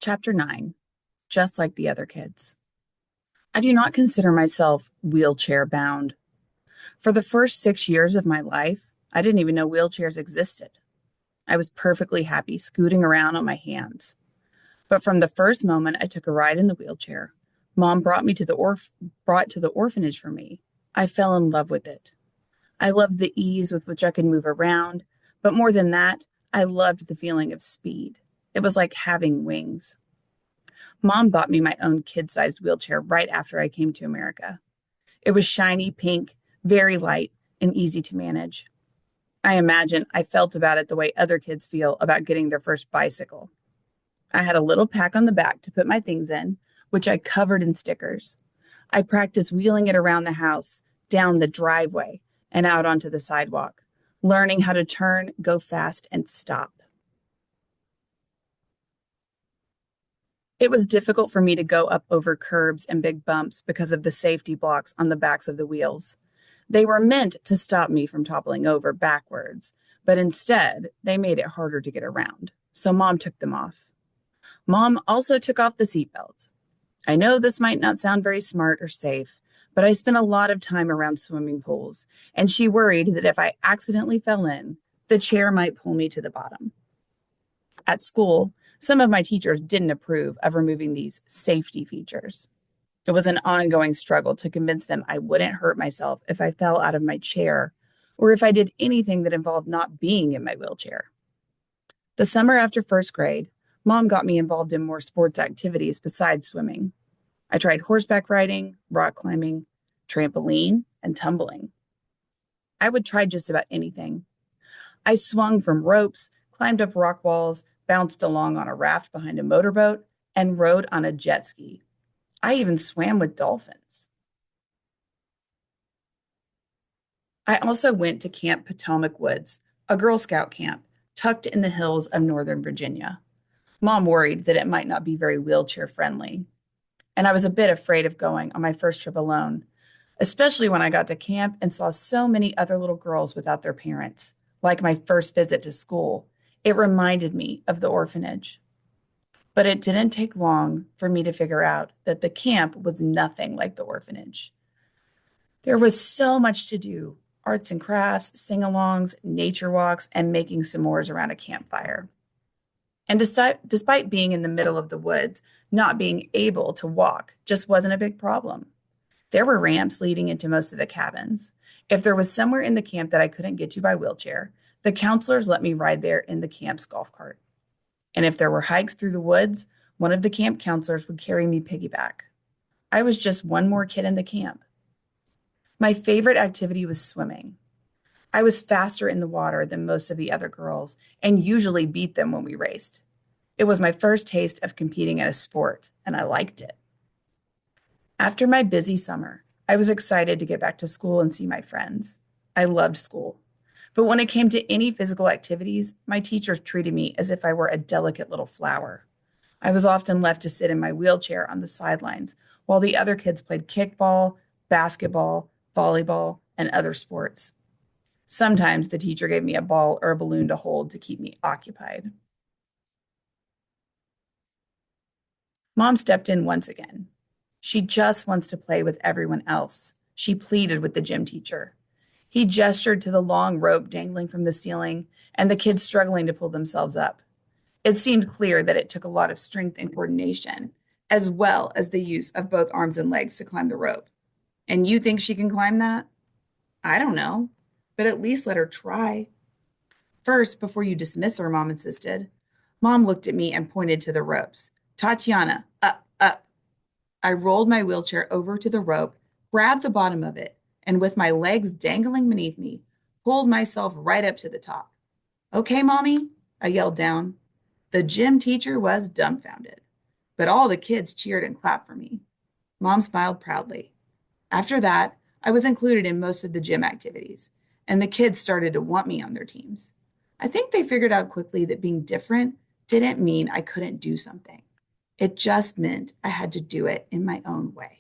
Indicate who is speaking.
Speaker 1: Chapter 9. Just like the other kids. I do not consider myself wheelchair bound. For the first 6 years of my life, I didn't even know wheelchairs existed. I was perfectly happy scooting around on my hands. But from the first moment I took a ride in the wheelchair, Mom brought to the orphanage for me. I fell in love with it. I loved the ease with which I could move around, but more than that, I loved the feeling of speed. It was like having wings. Mom bought me my own kid-sized wheelchair right after I came to America. It was shiny pink, very light, and easy to manage. I imagine I felt about it the way other kids feel about getting their first bicycle. I had a little pack on the back to put my things in, which I covered in stickers. I practiced wheeling it around the house, down the driveway, and out onto the sidewalk, learning how to turn, go fast, and stop. It was difficult for me to go up over curbs and big bumps because of the safety blocks on the backs of the wheels. They were meant to stop me from toppling over backwards, but instead, they made it harder to get around. So Mom took them off. Mom also took off the seatbelt. I know this might not sound very smart or safe, but I spent a lot of time around swimming pools, and she worried that if I accidentally fell in, the chair might pull me to the bottom. At school, some of my teachers didn't approve of removing these safety features. It was an ongoing struggle to convince them I wouldn't hurt myself if I fell out of my chair or if I did anything that involved not being in my wheelchair. The summer after first grade, Mom got me involved in more sports activities besides swimming. I tried horseback riding, rock climbing, trampoline, and tumbling. I would try just about anything. I swung from ropes, climbed up rock walls, bounced along on a raft behind a motorboat, and rode on a jet ski. I even swam with dolphins. I also went to Camp Potomac Woods, a Girl Scout camp tucked in the hills of Northern Virginia. Mom worried that it might not be very wheelchair friendly, and I was a bit afraid of going on my first trip alone, especially when I got to camp and saw so many other little girls without their parents. Like my first visit to school, it reminded me of the orphanage. But it didn't take long for me to figure out that the camp was nothing like the orphanage. There was so much to do: arts and crafts, sing alongs, nature walks, and making s'mores around a campfire. And despite being in the middle of the woods, not being able to walk just wasn't a big problem. There were ramps leading into most of the cabins. If there was somewhere in the camp that I couldn't get to by wheelchair, the counselors let me ride there in the camp's golf cart. And if there were hikes through the woods, one of the camp counselors would carry me piggyback. I was just one more kid in the camp. My favorite activity was swimming. I was faster in the water than most of the other girls and usually beat them when we raced. It was my first taste of competing at a sport, and I liked it. After my busy summer, I was excited to get back to school and see my friends. I loved school. But when it came to any physical activities, my teachers treated me as if I were a delicate little flower. I was often left to sit in my wheelchair on the sidelines while the other kids played kickball, basketball, volleyball, and other sports. Sometimes the teacher gave me a ball or a balloon to hold to keep me occupied. Mom stepped in once again. She just wants to play with everyone else, she pleaded with the gym teacher. He gestured to the long rope dangling from the ceiling and the kids struggling to pull themselves up. It seemed clear that it took a lot of strength and coordination, as well as the use of both arms and legs to climb the rope. And you think she can climb that? I don't know, but at least let her try. First, before you dismiss her, Mom insisted. Mom looked at me and pointed to the ropes. Tatyana, up, up. I rolled my wheelchair over to the rope, grabbed the bottom of it, and with my legs dangling beneath me, pulled myself right up to the top. Okay, Mommy, I yelled down. The gym teacher was dumbfounded, but all the kids cheered and clapped for me. Mom smiled proudly. After that, I was included in most of the gym activities, and the kids started to want me on their teams. I think they figured out quickly that being different didn't mean I couldn't do something. It just meant I had to do it in my own way.